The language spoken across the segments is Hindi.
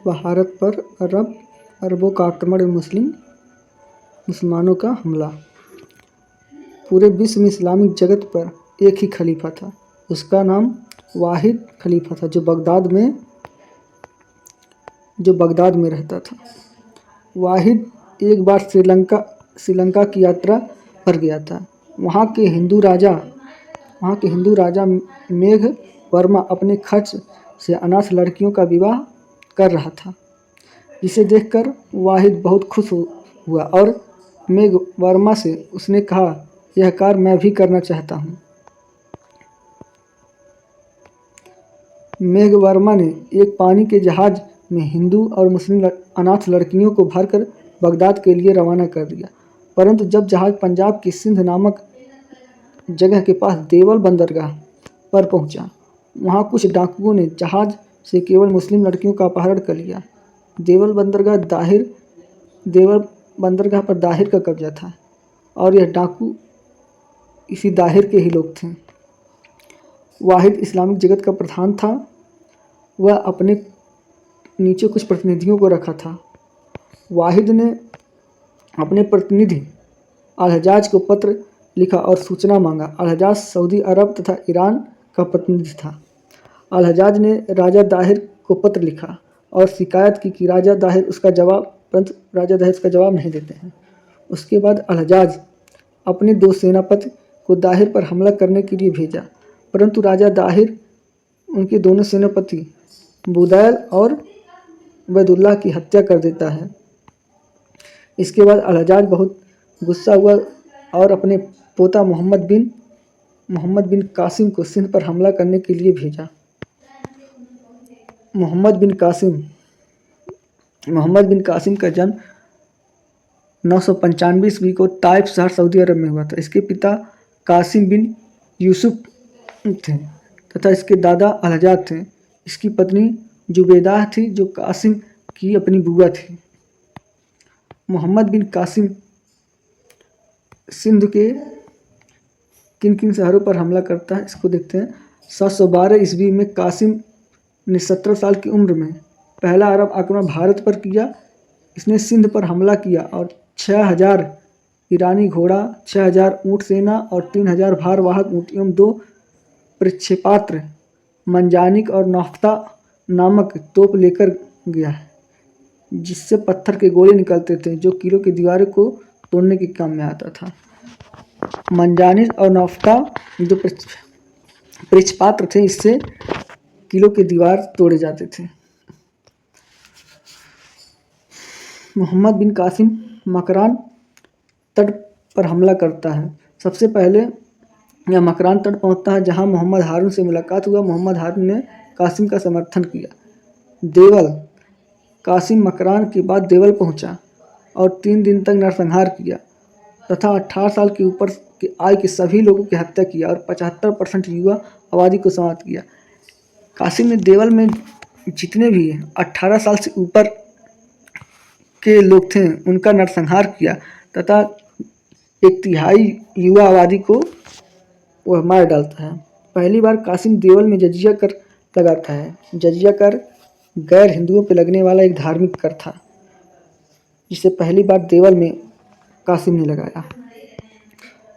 भारत पर अरबों का आक्रमण और मुसलमानों का हमला। पूरे विश्व में इस्लामिक जगत पर एक ही खलीफा था, उसका नाम वाहिद खलीफा था, जो बगदाद में रहता था। वाहिद एक बार श्रीलंका की यात्रा पर गया था। वहाँ के हिंदू राजा मेघ वर्मा अपने खर्च से अनाथ लड़कियों का विवाह कर रहा था, जिसे देखकर वाहिद बहुत खुश हुआ और मेघ वर्मा से उसने कहा, यह कार्य मैं भी करना चाहता हूँ। मेघ वर्मा ने एक पानी के जहाज में हिंदू और मुस्लिम अनाथ लड़कियों को भरकर बगदाद के लिए रवाना कर दिया। परंतु जब जहाज पंजाब की सिंध नामक जगह के पास देवल बंदरगाह पर पहुंचा, वहां कुछ डाकुओं ने जहाज से केवल मुस्लिम लड़कियों का अपहरण कर लिया। देवल बंदरगाह पर दाहिर का कब्जा था और यह डाकू इसी दाहिर के ही लोग थे। वाहिद इस्लामिक जगत का प्रधान था। वह अपने नीचे कुछ प्रतिनिधियों को रखा था। वाहिद ने अपने प्रतिनिधि अल-हज्जाज को पत्र लिखा और सूचना मांगा। अल-हज्जाज सऊदी अरब तथा ईरान का प्रतिनिधि था। अल-हज्जाज ने राजा दाहिर को पत्र लिखा और शिकायत की कि राजा दाहिर उसका जवाब नहीं देते हैं। उसके बाद अल-हज्जाज अपने 2 सेनापति को दाहिर पर हमला करने के लिए भेजा, परंतु राजा दाहिर उनके दोनों सेनापति बुदैल और उबैदुल्लाह की हत्या कर देता है। इसके बाद अल-हज्जाज बहुत गुस्सा हुआ और अपने पोता मोहम्मद बिन कासिम को सिंध पर हमला करने के लिए भेजा। मोहम्मद बिन कासिम का जन्म 995 ईस्वी को ताइफ शहर सऊदी अरब में हुआ था। इसके पिता कासिम बिन यूसुफ थे तथा इसके दादा अल-हज्जाज थे। इसकी पत्नी जुबैदा थी, जो कासिम की अपनी बुआ थी। मोहम्मद बिन कासिम सिंध के किन किन शहरों पर हमला करता है, इसको देखते हैं। 712 ईस्वी में कासिम ने 17 साल की उम्र में पहला अरब आक्रमण भारत पर किया। इसने सिंध पर हमला किया और 6000 ईरानी घोड़ा, 6000 ऊँट सेना और 3000 भारवाहक ऊँट एवं 2 प्रक्षेपास्त्र मंजानिक और नाफ्ता नामक तोप लेकर गया है, जिससे पत्थर के गोले निकलते थे, जो किलों की दीवारों को तोड़ने के काम में आता था। मंजानिक और नाफ्ता जो प्रक्षेपास्त्र थे, इससे किलों की दीवार तोड़े जाते थे। मोहम्मद बिन कासिम मकरान तट पर हमला करता है। सबसे पहले यह मकरान तट पहुंचता है, जहां मोहम्मद हारून से मुलाकात हुआ। मोहम्मद हारून ने कासिम का समर्थन किया। कासिम मकरान के बाद देवल पहुंचा और 3 दिन तक नरसंहार किया तथा 18 साल के ऊपर के आयु के सभी लोगों की हत्या किया और 75% युवा आबादी को समाप्त किया। कासिम ने देवल में जितने भी 18 साल से ऊपर के लोग थे, उनका नरसंहार किया तथा 1/3 युवा आबादी को वह मार डालता है। पहली बार कासिम देवल में जजिया कर लगाता है। जजिया कर गैर हिंदुओं पर लगने वाला एक धार्मिक कर था, जिसे पहली बार देवल में कासिम ने लगाया।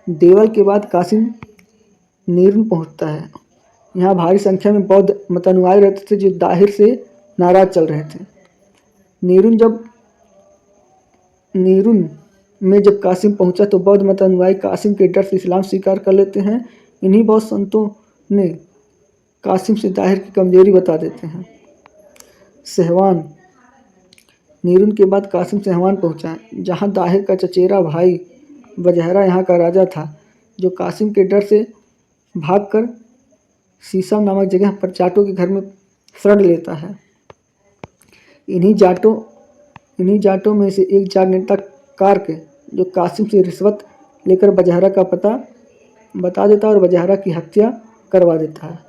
देवल के बाद कासिम नीरून पहुंचता है। यहाँ भारी संख्या में बौद्ध मतानुयायी रहते थे, जो दाहिर से नाराज चल रहे थे। नीरून में जब कासिम पहुंचा तो बौद्ध मतानुयायी कासिम के डर से इस्लाम स्वीकार कर लेते हैं। इन्हीं बौद्ध संतों ने कासिम से दाहिर की कमजोरी बता देते हैं। सहवान। नीरून के बाद कासिम सहवान पहुंचा, जहां दाहिर का चचेरा भाई बजहरा यहाँ का राजा था, जो कासिम के डर से भागकर सीसम नामक जगह पर जाटों के घर में शरण लेता है। इन्हीं जाटों में से एक जाट नेता कार्क, जो कासिम से रिश्वत लेकर बजहरा का पता बता देता है और बजहरा की हत्या करवा देता है।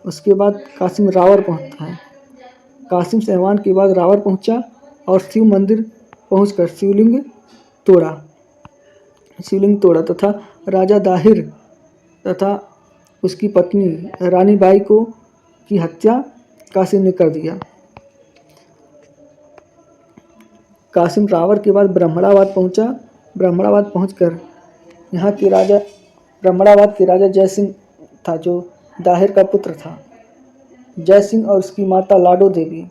उसके बाद कासिम रावर पहुंचता है। कासिम सहवान के बाद रावर पहुंचा और शिव मंदिर पहुंचकर शिवलिंग तोड़ा तथा राजा दाहिर तथा उसकी पत्नी रानी बाई की हत्या कासिम ने कर दिया। कासिम रावण के बाद ब्रह्मणाबाद पहुंचा। ब्रह्मणाबाद पहुंचकर यहाँ के राजा ब्रह्मणाबाद के राजा जय सिंह था, जो दाहिर का पुत्र था। जय सिंह और उसकी माता लाडो देवी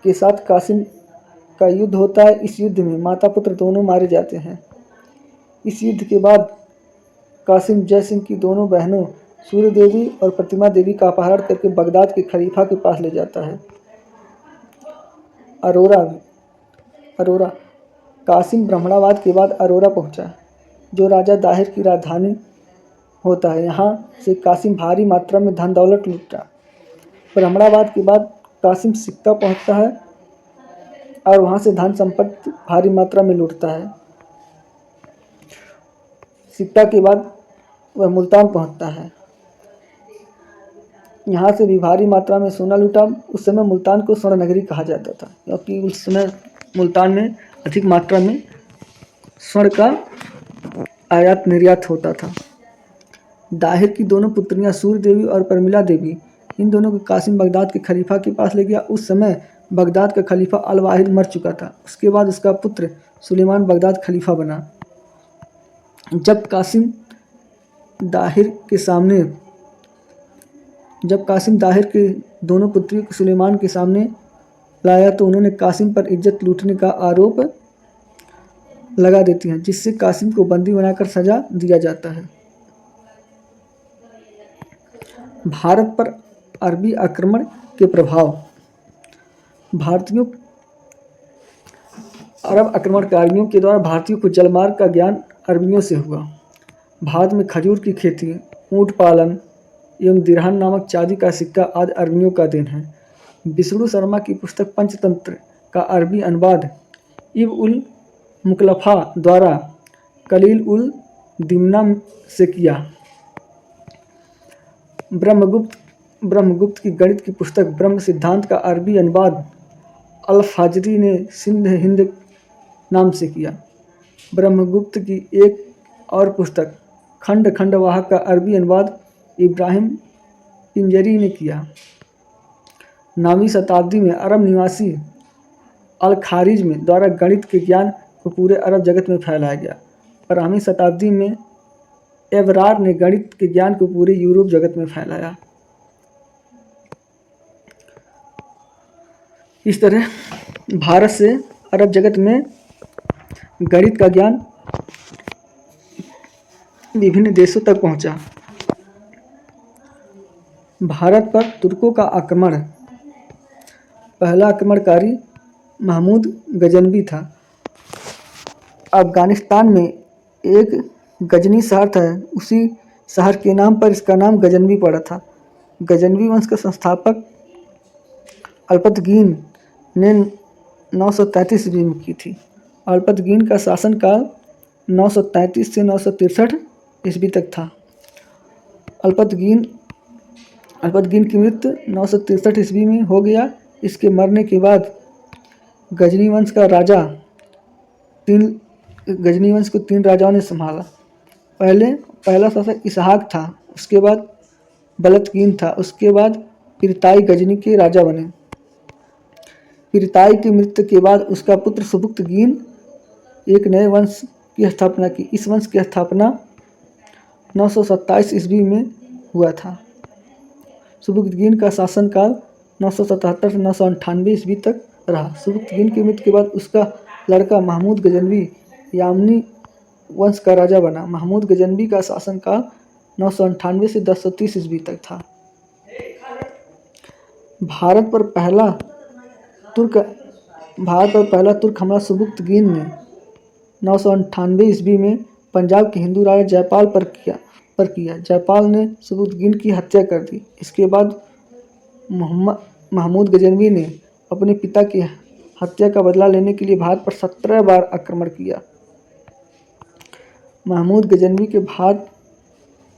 के साथ कासिम का युद्ध होता है। इस युद्ध में माता पुत्र दोनों मारे जाते हैं। इस युद्ध के बाद कासिम जय सिंह की दोनों बहनों सूर्य देवी और प्रतिमा देवी का अपहरण करके बगदाद के खलीफा के पास ले जाता है। अरोरा कासिम ब्रह्मणाबाद के बाद अरोरा पहुंचा, जो राजा दाहिर की राजधानी होता है। यहाँ से कासिम भारी मात्रा में धन दौलत लूटा। ब्रह्मणाबाद के बाद कासिम सिक्का पहुंचता है और वहाँ से धन संपत्ति भारी मात्रा में लूटता है। सिक्का के बाद वह मुल्तान पहुंचता है। यहाँ से भी भारी मात्रा में सोना लूटा। उस समय मुल्तान को स्वर्ण नगरी कहा जाता था, क्योंकि उस समय मुल्तान में अधिक मात्रा में स्वर्ण का आयात निर्यात होता था। दाहिर की दोनों पुत्रियां सूर्य देवी और प्रमिला देवी, इन दोनों को कासिम बगदाद के खलीफा के पास ले गया। उस समय बगदाद का खलीफा अल वाहिद मर चुका था। उसके बाद उसका पुत्र सुलेमान बगदाद खलीफा बना। जब कासिम दाहिर के दोनों पुत्रियों को सुलेमान के सामने लाया, तो उन्होंने कासिम पर इज्जत लूटने का आरोप लगा देती हैं, जिससे कासिम को बंदी बनाकर सजा दिया जाता है। भारत पर अरबी आक्रमण के प्रभाव। अरब आक्रमणकारियों के द्वारा भारतीयों को जलमार्ग का ज्ञान अरबियों से हुआ। भारत में खजूर की खेती, ऊँट पालन एवं दिरहन नामक चांदी का सिक्का आदि अरबियों का देन है। विष्णु शर्मा की पुस्तक पंचतंत्र का अरबी अनुवाद इब उल मुकलफा द्वारा कलील उल दिमना से किया। ब्रह्मगुप्त की गणित की पुस्तक ब्रह्म सिद्धांत का अरबी अनुवाद अल-फाजरी ने सिंध हिंद नाम से किया। ब्रह्मगुप्त की एक और पुस्तक खंड खंडवाहक का अरबी अनुवाद इब्राहिम पिंजरी ने किया। 9वीं शताब्दी में अरब निवासी अल-खारिज़मी द्वारा गणित के ज्ञान को पूरे अरब जगत में फैलाया गया। 15वीं शताब्दी में एवरार ने गणित के ज्ञान को पूरे यूरोप जगत में फैलाया। इस तरह भारत से अरब जगत में गणित का ज्ञान विभिन्न देशों तक पहुंचा। भारत पर तुर्कों का आक्रमण। पहला आक्रमणकारी महमूद गजनवी था। अफगानिस्तान में एक गजनी शहर था, उसी शहर के नाम पर इसका नाम गजनवी पड़ा था। गजनवी वंश का संस्थापक अल्पतगीन ने 933 ईस्वी में की थी। अल्पतगीन का शासनकाल 933 से 963 ईस्वी तक था। अल्पतगीन की मृत्यु 963 ईस्वी में हो गया। इसके मरने के बाद गजनी वंश को 3 राजाओं ने संभाला। पहला शासक इसहाक था, उसके बाद बलतगीन था, उसके बाद पिरताई गजनी के राजा बने। पिरताई की मृत्यु के बाद उसका पुत्र सुबुक्तगीन एक नए वंश की स्थापना की। इस वंश की स्थापना 927 ईस्वी में हुआ था। सुबुक्तगीन का शासनकाल 977 से 998 ईस्वी तक रहा। सुबुक्तगीन की मृत्यु के बाद उसका लड़का महमूद गजनवी यामनी वंश का राजा बना। महमूद गजनवी का शासनकाल 998 से 1030 ईस्वी तक था। भारत पर पहला तुर्क हमला सुबुक्तगीन ने 998 ईस्वी में पंजाब के हिंदू राजा जयपाल पर किया। जयपाल ने सुबुक्तगीन की हत्या कर दी। इसके बाद महमूद गजनवी ने अपने पिता की हत्या का बदला लेने के लिए भारत पर 17 बार आक्रमण किया। महमूद गजनवी के भारत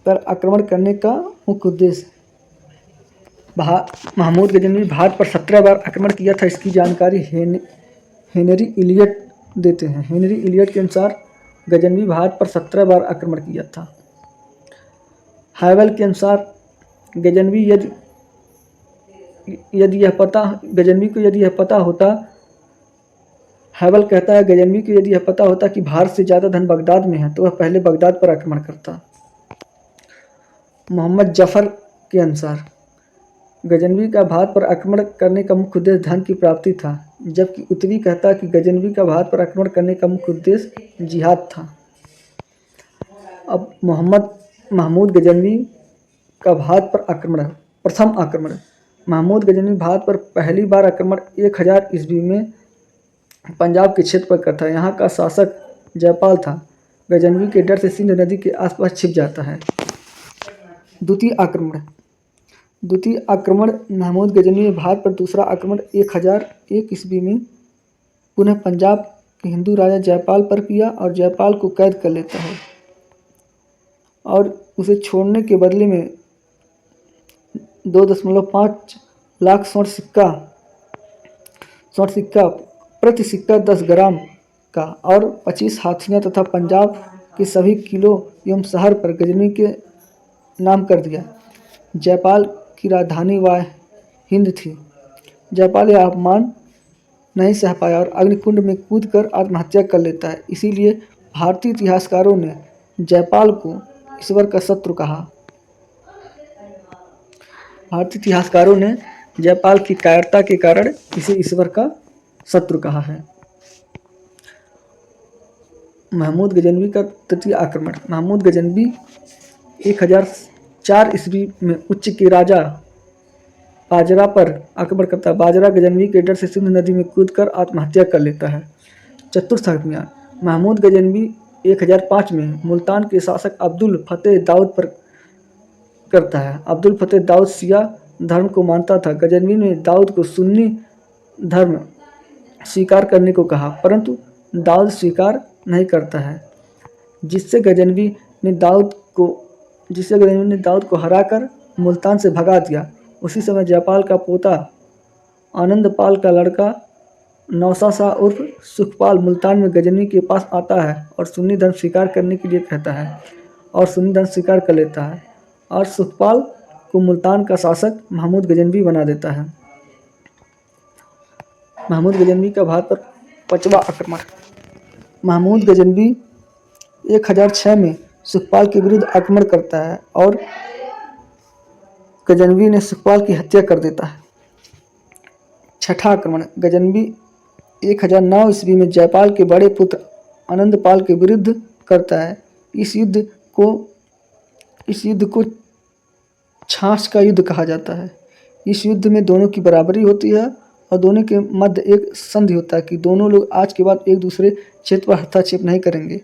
पर आक्रमण करने का मुख्य उद्देश्य। महमूद गजनवी भारत पर 17 बार आक्रमण किया था, इसकी जानकारी हेनरी इलियट देते हैं। हेनरी इलियट के अनुसार गजनवी भारत पर 17 बार आक्रमण किया था। हैवेल के अनुसार गजनवी को यदि यह पता होता हैबल कहता है गजनवी को यदि यह पता होता कि भारत से ज़्यादा धन बगदाद में है तो वह पहले बगदाद पर आक्रमण करता। मोहम्मद जफर के अनुसार गजनवी का भारत पर आक्रमण करने का मुख्य उद्देश्य धन की प्राप्ति था, जबकि उत्तरी कहता है कि गजनवी का भारत पर आक्रमण करने का मुख्य उद्देश्य जिहाद था। अब मोहम्मद महमूद गजनवी का भारत पर आक्रमण, प्रथम आक्रमण। महमूद गजनवी भारत पर पहली बार आक्रमण 1000 ईस्वी में पंजाब के क्षेत्र पर करता है। यहाँ का शासक जयपाल था। गजनवी के डर से सिंध नदी के आसपास छिप जाता है। द्वितीय आक्रमण महमूद गजनवी ने भारत पर दूसरा आक्रमण 1001 ईस्वी में पुनः पंजाब के हिंदू राजा जयपाल पर किया और जयपाल को कैद कर लेता है और उसे छोड़ने के बदले में 2.5 लाख स्वर्ण सिक्का प्रति सिक्का 10 ग्राम का और 25 हाथियाँ तथा पंजाब के सभी किलों एवं शहर पर गजनवी के नाम कर दिया। जयपाल की राजधानी हिंद थी। जयपाल यह अपमान नहीं सह पाया और अग्निकुंड में कूदकर आत्महत्या कर लेता है। इसीलिए भारतीय इतिहासकारों ने जयपाल को ईश्वर का शत्रु कहा। भारतीय इतिहासकारों ने जयपाल की कायरता के कारण इसे ईश्वर का शत्रु कहा है। महमूद गजनवी का तृतीय आक्रमण। महमूद गजनवी 1004 ईस्वी में उच्च के राजा बाजरा पर आक्रमण करता है। बाजरा गजनवी के डर से सिंध नदी में कूदकर आत्महत्या कर लेता है। चतुर्थ अभियान। महमूद गजनवी 1005 में मुल्तान के शासक अब्दुल फतेह दाऊद पर करता है। अब्दुल फतेह दाऊद शिया धर्म को मानता था। गजनवी ने दाऊद को सुन्नी धर्म स्वीकार करने को कहा, परंतु दाऊद स्वीकार नहीं करता है, जिससे गजनवी ने दाऊद को हराकर मुल्तान से भगा दिया। उसी समय जयपाल का पोता आनंदपाल का लड़का नौसा शाह उर्फ सुखपाल मुल्तान में गजनवी के पास आता है और सुन्नी धर्म स्वीकार करने के लिए कहता है और सुन्नी धर्म स्वीकार कर लेता है और सुखपाल को मुल्तान का शासक महमूद गजनवी बना देता है। महमूद गजनवी का भारत पर पांचवा आक्रमण। महमूद गजनवी 1006 में सुखपाल के विरुद्ध आक्रमण करता है और गजनवी ने सुखपाल की हत्या कर देता है। छठा आक्रमण। गजनवी 1009 ईस्वी में जयपाल के बड़े पुत्र आनंदपाल के विरुद्ध करता है। इस युद्ध को छाछ का युद्ध कहा जाता है। इस युद्ध में दोनों की बराबरी होती है और दोनों के मध्य एक संधि होता है कि दोनों लोग आज के बाद एक दूसरे क्षेत्र पर हस्तक्षेप नहीं करेंगे।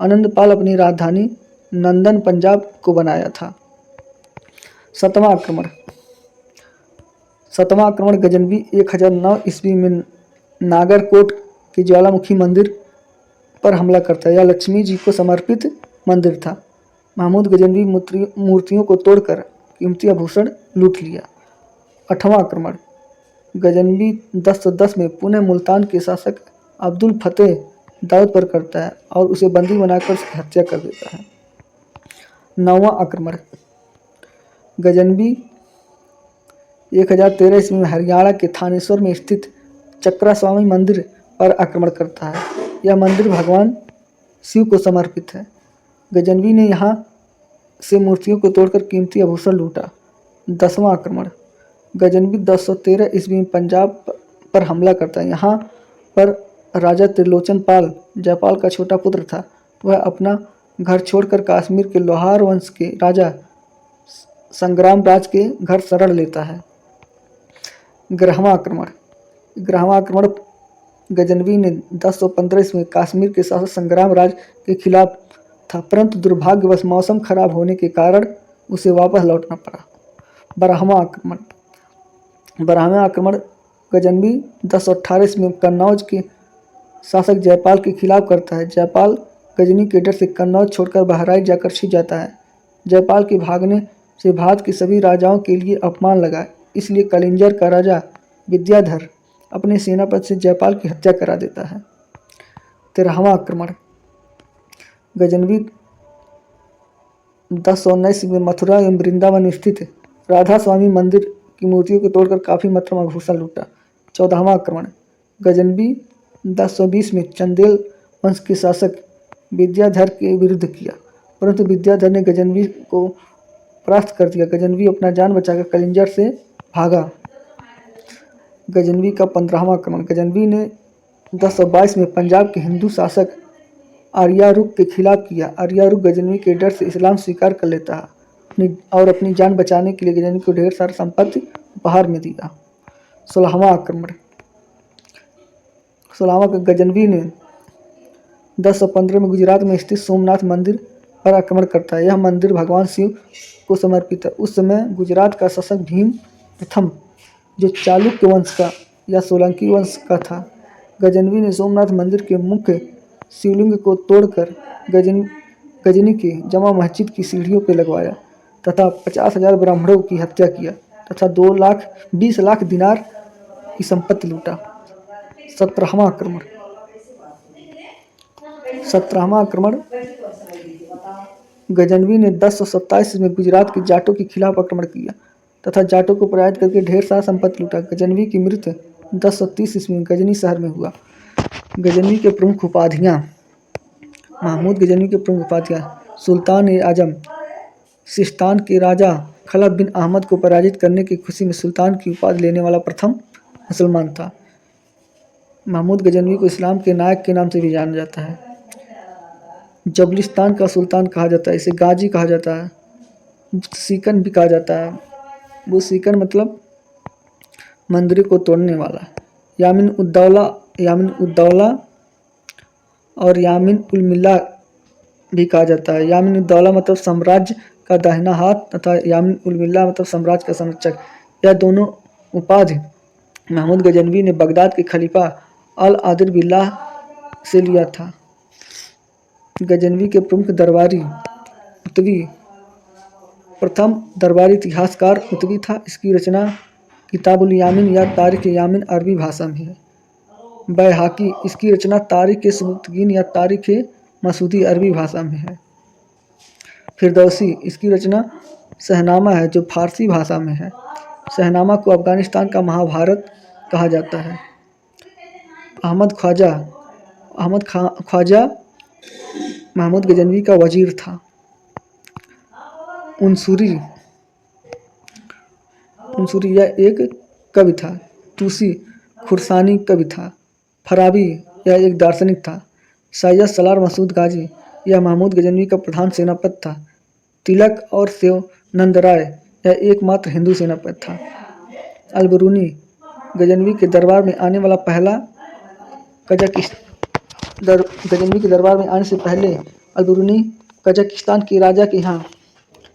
आनंदपाल अपनी राजधानी नंदन पंजाब को बनाया था। सातवां आक्रमण गजनवी 1009 ईस्वी में नागरकोट के ज्वालामुखी मंदिर पर हमला करता है। यह लक्ष्मी जी को समर्पित मंदिर था। महमूद गजनवी मूर्तियों को तोड़कर कीमती आभूषण लूट लिया। आठवां आक्रमण गजनवी 1010 में पुनः मुल्तान के शासक अब्दुल फतेह दाऊद पर करता है और उसे बंदी बनाकर उसकी हत्या कर देता है। नौवां आक्रमण गजनवी 1013 ईस्वी में हरियाणा के थानेश्वर में स्थित चक्रा स्वामी मंदिर पर आक्रमण करता है। यह मंदिर भगवान शिव को समर्पित है। गजनवी ने यहाँ से मूर्तियों को तोड़कर कीमती आभूषण लूटा। 10वां आक्रमण गजनवी 1013 ईस्वी में पंजाब पर हमला करता है। यहाँ पर राजा त्रिलोचन पाल जयपाल का छोटा पुत्र था। वह अपना घर छोड़कर कश्मीर के लोहार वंश के राजा संग्राम राज के घर शरण लेता है। 11वां आक्रमण गजनवी ने 1015 ईस्वी में कश्मीर के शासक संग्राम राज के खिलाफ था, परंतु दुर्भाग्यवश मौसम खराब होने के कारण उसे वापस लौटना पड़ा। 12वां आक्रमण गजनवी 1018 ईस्वी में कन्नौज के शासक जयपाल के खिलाफ करता है। जयपाल गजनी के डर से कन्नौज छोड़कर बहराइच जाकर छिप जाता है। जयपाल के भागने से भारत के सभी राजाओं के लिए अपमान लगा, इसलिए कलिंजर का राजा विद्याधर अपने सेनापति से जयपाल की हत्या करा देता है। 13वां आक्रमण गजनवी 1019 में मथुरा एवं वृंदावन स्थित राधा स्वामी मंदिर की मूर्तियों को तोड़कर काफ़ी मात्रा में आभूषण लूटा। 14वां आक्रमण गजनवी 1020 में चंदेल वंश के शासक विद्याधर के विरुद्ध किया, परंतु विद्याधर ने गजनवी को परास्त कर दिया। गजनवी अपना जान बचाकर कलिंजर से भागा। गजनवी का 15वां आक्रमण। गजनवी ने 1022 में पंजाब के हिंदू शासक आर्यारुक के खिलाफ किया। आर्यारुक गजनवी के डर से इस्लाम स्वीकार कर लेता है और अपनी जान बचाने के लिए गजनवी को ढेर सारा संपत्ति उपहार में दिया। 16वां आक्रमण। 16वां गजनवी ने 1015 में गुजरात में स्थित सोमनाथ मंदिर पर आक्रमण करता है। यह मंदिर भगवान शिव को समर्पित है। उस समय गुजरात का शासक भीम प्रथम, जो चालुक्य वंश का या सोलंकी वंश का था, गजनवी ने सोमनाथ मंदिर के मुख्य शिवलिंग को तोड़कर गजनी के जमा मस्जिद की सीढ़ियों पर लगवाया तथा 50,000 ब्राह्मणों की हत्या किया तथा 20 लाख दिनार की संपत्ति लूटा। 17वां आक्रमण। 17वां आक्रमण। गजनवी ने 1027 में गुजरात के जाटों के खिलाफ आक्रमण किया तथा जाटों को पराजित करके ढेर सारा संपत्ति लूटा। गजनवी की मृत्यु 1030 ईस्वी में गजनी शहर में हुआ। गजनवी के प्रमुख उपाधियाँ। महमूद गजनवी के प्रमुख उपाधियाँ: सुल्तान-ए-आजम, सिस्तान के राजा खलफ बिन अहमद को पराजित करने की खुशी में सुल्तान की उपाधि लेने वाला प्रथम मुसलमान था। महमूद गजनवी को इस्लाम के नायक के नाम से भी जाना जाता है। जबलिस्तान का सुल्तान कहा जाता है, इसे गाजी कहा जाता है, सीकन भी कहा जाता है। वो सीकन मतलब मंदिर को तोड़ने वाला। यामिन उद्दौला और यामिन उल मिल्ला भी कहा जाता है। यामिन उद्दौला मतलब साम्राज्य का दाहिना हाथ तथा यामिन उल मिल्ला मतलब साम्राज्य का संरक्षक। यह दोनों उपाधि महमूद गजनवी ने बगदाद के खलीफा अल आदिल बिल्लाह से लिया था। गजनवी के प्रमुख दरबारी उतवी। प्रथम दरबारी इतिहासकार उतवी था। इसकी रचना किताबुल यामिन या तारीख यामिन अरबी भाषा में है। बैहाकी, इसकी रचना तारीख सबूतगीन या तारीख मसूदी अरबी भाषा में है। फिरदौसी, इसकी रचना शहनामा है जो फारसी भाषा में है। शहनामा को अफगानिस्तान का महाभारत कहा जाता है। अहमद ख्वाजा महमूद गजनवी का वजीर था। उनसुरी यह एक कवि था। तुसी खुरसानी कवि था। फराबी यह एक दार्शनिक था। सैयद सलार मसूद गाजी यह महमूद गजनवी का प्रधान सेनापति था। तिलक और सेव नंदराय यह एकमात्र हिंदू सेनापति था। अलबरूनी गजनवी के दरबार में आने वाला पहला गजनवी के दरबार में आने से पहले अलबरूनी कजाकिस्तान के राजा के यहाँ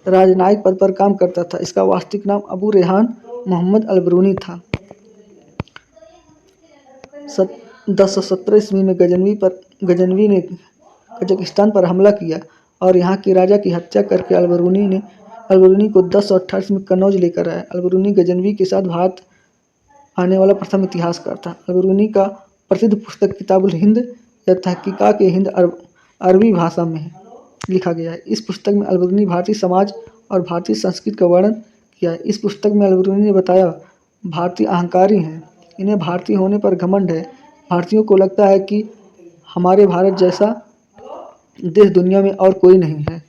राजनयिक पद पर काम करता था। इसका वास्तविक नाम अबू रेहान मोहम्मद अलबरूनी था। 1017 ईस्वी में गजनवी ने कजाकिस्तान पर हमला किया और यहाँ के राजा की हत्या करके अलबरूनी को 1028 में कन्नौज लेकर आया। अलबरूनी गजनवी के साथ भारत आने वाला प्रथम इतिहासकार था। अलबरूनी का प्रसिद्ध पुस्तक किताबुल हिंद या तहकीकात हिंद अरबी भाषा में लिखा गया है। इस पुस्तक में अलबरूनी भारतीय समाज और भारतीय संस्कृति का वर्णन किया है। इस पुस्तक में अलबरूनी ने बताया, भारतीय अहंकारी हैं, इन्हें भारतीय होने पर घमंड है। भारतीयों को लगता है कि हमारे भारत जैसा देश दुनिया में और कोई नहीं है।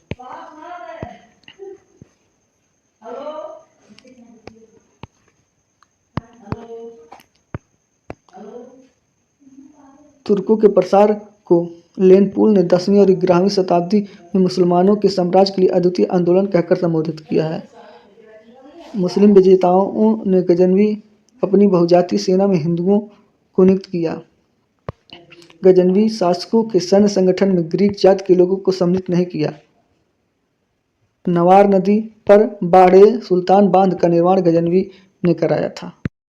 तुर्कों के प्रसार को लेनपुल ने 10वीं और 11वीं शताब्दी में मुसलमानों के साम्राज्य के लिए अद्वितीय आंदोलन कहकर संबोधित किया है। मुस्लिम विजेताओं ने गजनवी अपनी बहुजातीय सेना में हिंदुओं को नियुक्त किया। गजनवी शासकों के सैन्य संगठन में ग्रीक जाति के लोगों को सम्मिलित नहीं किया। नवार नदी पर बाड़े सुल्तान बांध का निर्माण गजनवी ने कराया था।